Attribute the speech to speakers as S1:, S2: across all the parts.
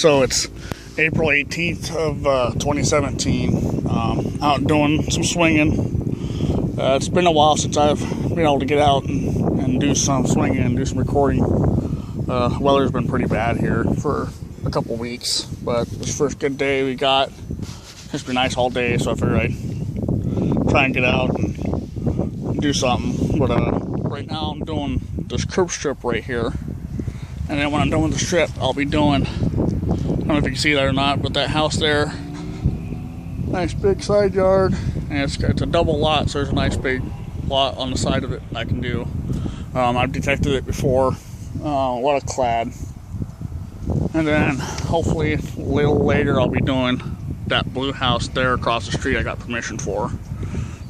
S1: So it's April 18th of 2017. Out doing some swinging. It's been a while since I've been able to get out and do some swinging and do some recording. Weather's been pretty bad here for a couple weeks, but this first good day we got. It's been nice all day, so I figured I'd try and get out and do something. But right now I'm doing this curb strip right here, and then when I'm done with the strip, I'll be doing, I don't know if you can see that or not, but that house there, nice big side yard, and it's a double lot, so there's a nice big lot on the side of it I can do. I've detected it before, a lot of clad, and then hopefully a little later I'll be doing that blue house there across the street I got permission for.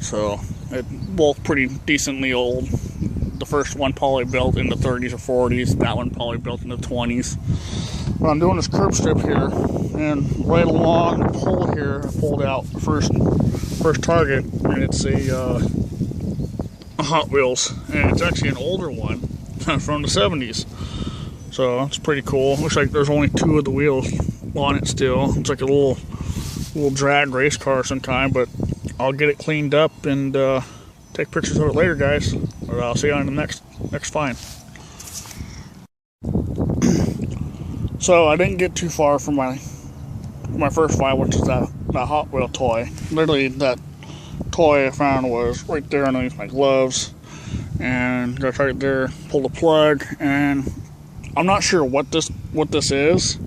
S1: So it's both pretty decently old. The first one probably built in the 30s or 40s, that one probably built in the 20s. But I'm doing this curb strip here, and right along the pole here I pulled out the first target, and it's a Hot Wheels, and it's actually an older one from the 70s. So it's pretty cool. Looks like there's only two of the wheels on it still. It's like a little drag race car of some kind, but I'll get it cleaned up and take pictures of it later, guys. But I'll see you on the next find. So I didn't get too far from my first find, which is that Hot Wheel toy. Literally, that toy I found was right there underneath my gloves, and got right there, pull the plug, and I'm not sure what this is.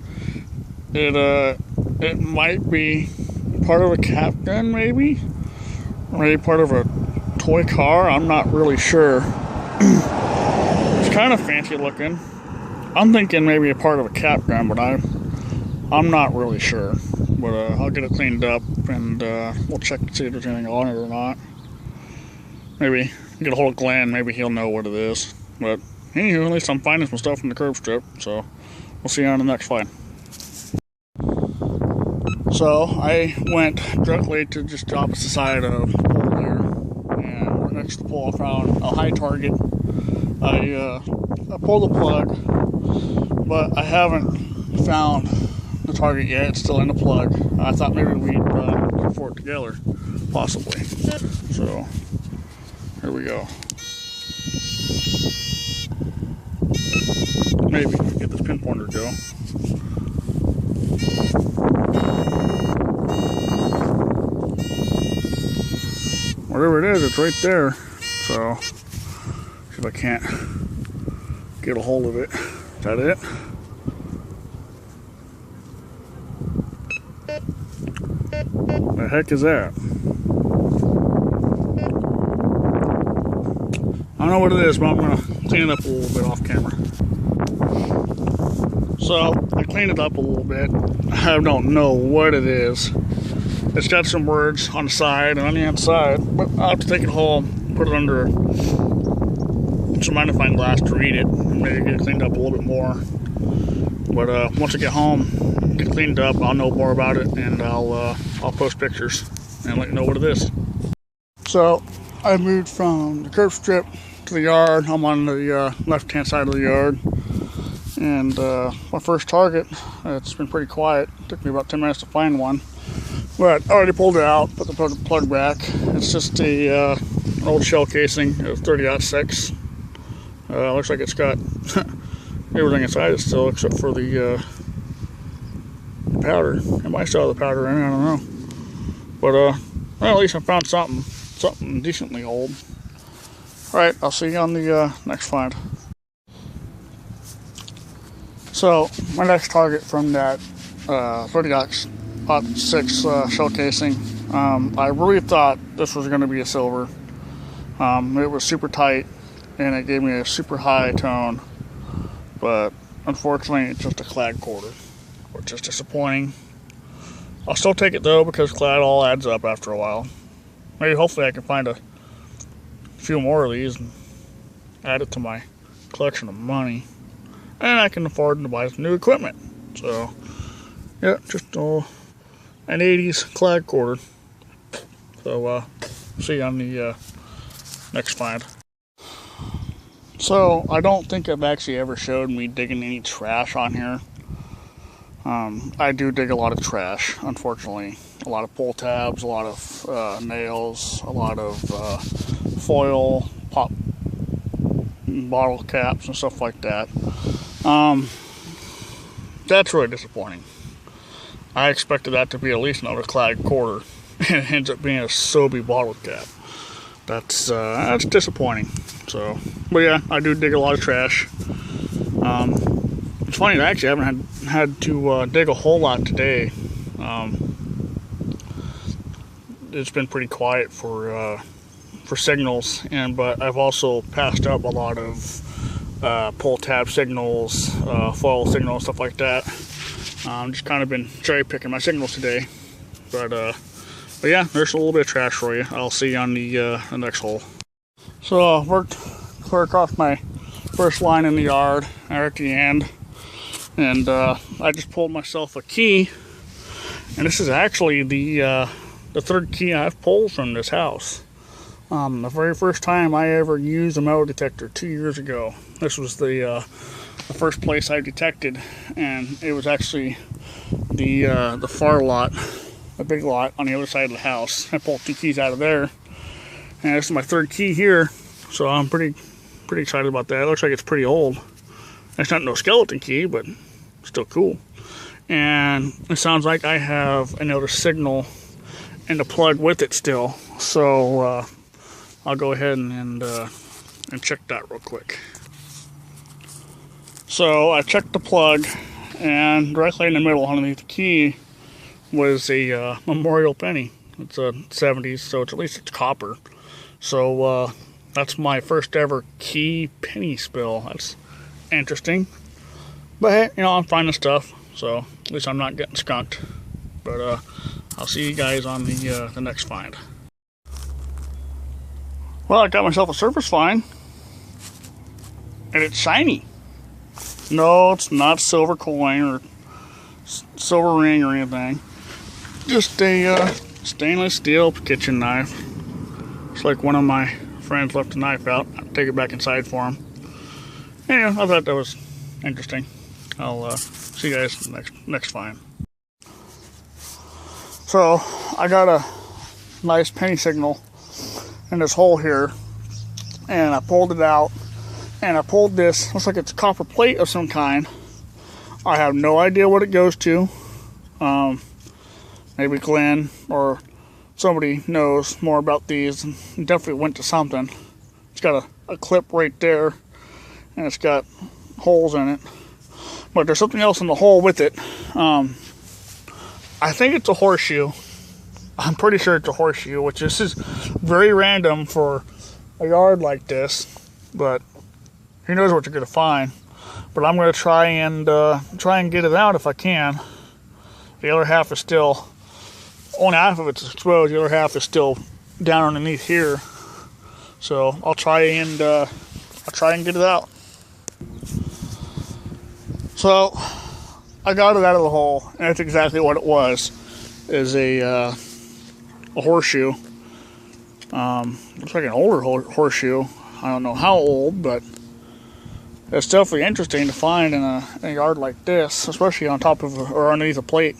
S1: It might be part of a cap gun, maybe part of a toy car. I'm not really sure. It's kind of fancy looking. I'm thinking maybe a part of a cap gun, but I'm not really sure. But I'll get it cleaned up, and we'll check to see if there's anything on it or not. Maybe get a hold of Glenn. Maybe he'll know what it is. But anywho, at least I'm finding some stuff from the curb strip. So we'll see you on the next find. So I went directly to just the opposite side of the pole here, and right next to the pole I found a high target. I pulled the plug, but I haven't found the target yet. It's still in the plug. I thought maybe we'd look for it together, possibly. So here we go. Maybe get this pinpointer to go. Whatever it is, it's right there. So, see if I can't get a hold of it. Is that it? The heck is that? I don't know what it is, but I'm gonna clean it up a little bit off camera. So, I cleaned it up a little bit. I don't know what it is. It's got some words on the side and on the inside, but I'll have to take it home, put it under some magnifying glass to read it, and maybe get it cleaned up a little bit more. But once I get home, get it cleaned up, I'll know more about it, and I'll post pictures and let you know what it is. So I moved from the curb strip to the yard. I'm on the left-hand side of the yard, and my first target. It's been pretty quiet. It took me about 10 minutes to find one. But I already pulled it out, put the plug back. It's just an old shell casing of 30-06. Looks like it's got everything inside it still, except for the powder. It might still have the powder in it, I don't know. But well, at least I found something decently old. Alright, I'll see you on the next find. So, my next target from that 30-06 shell casing, I really thought this was going to be a silver. It was super tight, and it gave me a super high tone, but unfortunately it's just a clad quarter, which is disappointing. I'll still take it though, because clad all adds up after a while. Maybe hopefully I can find a few more of these and add it to my collection of money, and I can afford to buy some new equipment. So yeah, just an 80s clad quarter. So see you on the next find. So I don't think I've actually ever showed me digging any trash on here. I do dig a lot of trash, unfortunately. A lot of pull tabs, a lot of nails, a lot of foil, pop bottle caps and stuff like that. That's really disappointing. I expected that to be at least another clad quarter, and it ends up being a Sobe bottle cap. That's disappointing. So, but yeah, I do dig a lot of trash. It's funny, I actually haven't had to dig a whole lot today. It's been pretty quiet for signals, but I've also passed up a lot of pull tab signals, foil signals, stuff like that. Just kind of been cherry picking my signals today, but yeah, there's a little bit of trash for you. I'll see you on the next hole. So worked clear across my first line in the yard there at the end, and I just pulled myself a key, and this is actually the third key I've pulled from this house. The very first time I ever used a metal detector 2 years ago. This was the first place I detected, and it was actually the far lot, the big lot on the other side of the house. I pulled 2 keys out of there, and this is my third key here, so I'm pretty excited about that. It looks like it's pretty old. It's not no skeleton key, but still cool. And it sounds like I have another signal and a plug with it still, so I'll go ahead and check that real quick. So I checked the plug, and directly in the middle underneath the key was a memorial penny. It's a 70s, so at least it's copper. So that's my first ever key penny spill. That's interesting. But hey, you know, I'm finding stuff, so at least I'm not getting skunked. But I'll see you guys on the next find. Well, I got myself a surface find, and it's shiny. No, it's not silver coin or silver ring or anything. Just a stainless steel kitchen knife. It's like one of my friends left a knife out. I'll take it back inside for him. Anyway, I thought that was interesting. I'll see you guys in the next find. So I got a nice penny signal in this hole here, and I pulled it out, and I pulled this, looks like it's a copper plate of some kind. I have no idea what it goes to. Maybe Glenn or somebody knows more about these. It definitely went to something. It's got a clip right there, and it's got holes in it, but there's something else in the hole with it. I think it's a horseshoe. I'm pretty sure it's a horseshoe, which is very random for a yard like this, but who knows what you're going to find. But I'm going to try and get it out if I can. The other half is still, only half of it's exposed. The other half is still down underneath here. So I'll try and get it out. So I got it out of the hole, and that's exactly what it was. Is a horseshoe. Looks like an older horseshoe. I don't know how old, but it's definitely interesting to find in a yard like this, especially on top of or underneath a plate,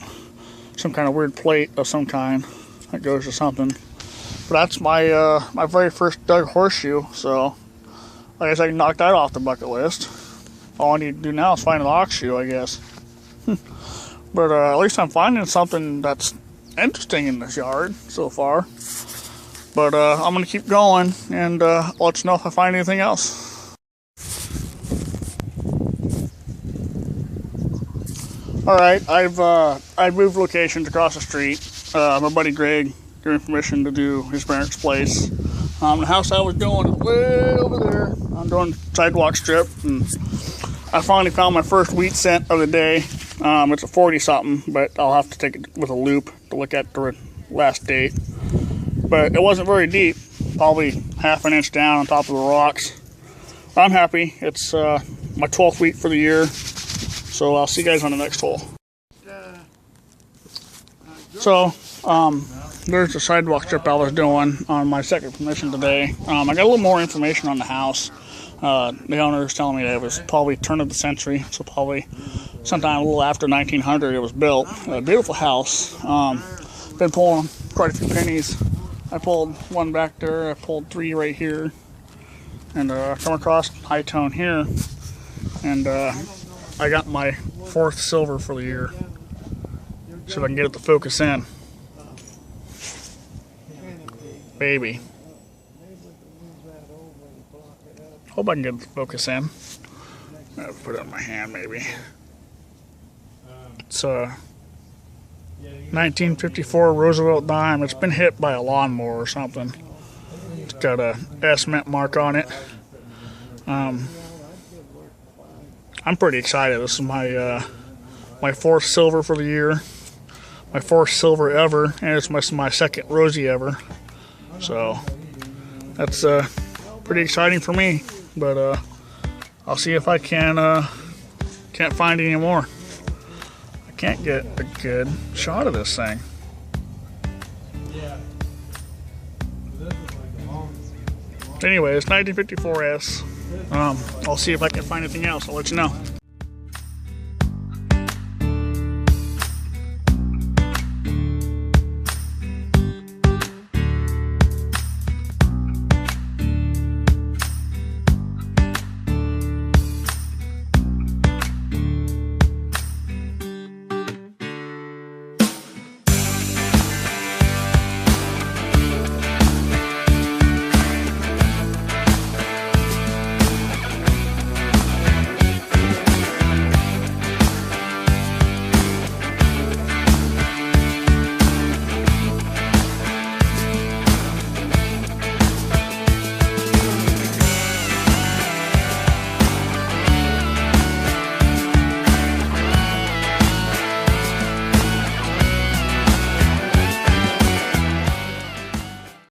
S1: some kind of weird plate of some kind that goes to something. But that's my my very first dug horseshoe, so I guess I can knock that off the bucket list. All I need to do now is find an ox shoe, I guess. But at least I'm finding something that's interesting in this yard so far. But I'm going to keep going and let you know if I find anything else. Alright, I've moved locations across the street. My buddy Greg gave me permission to do his parents' place. The house I was doing is way over there. I'm doing sidewalk strip, and I finally found my first wheat scent of the day. It's a 40-something, but I'll have to take it with a loop to look at the last date. But it wasn't very deep, probably half an inch down on top of the rocks. I'm happy. It's my 12th wheat for the year, so I'll see you guys on the next hole. So, there's the sidewalk strip I was doing on my second permission today. I got a little more information on the house. The owner was telling me that it was probably turn of the century, so probably sometime a little after 1900 it was built. A beautiful house. Been pulling quite a few pennies. I pulled one back there, I pulled 3 right here, and come across high tone here, and I got my 4th silver for the year. See if I can get it to focus in. Baby. Hope I can get it to focus in. I'll put it in my hand maybe. It's 1954 Roosevelt dime. It's been hit by a lawnmower or something. It's got a S mint mark on it. I'm pretty excited. This is my my 4th silver for the year, my 4th silver ever, and it's my 2nd rosy ever. So that's pretty exciting for me. But I'll see if I can't find any more. I can't get a good shot of this thing. Anyway, it's 1954 S. I'll see if I can find anything else. I'll let you know.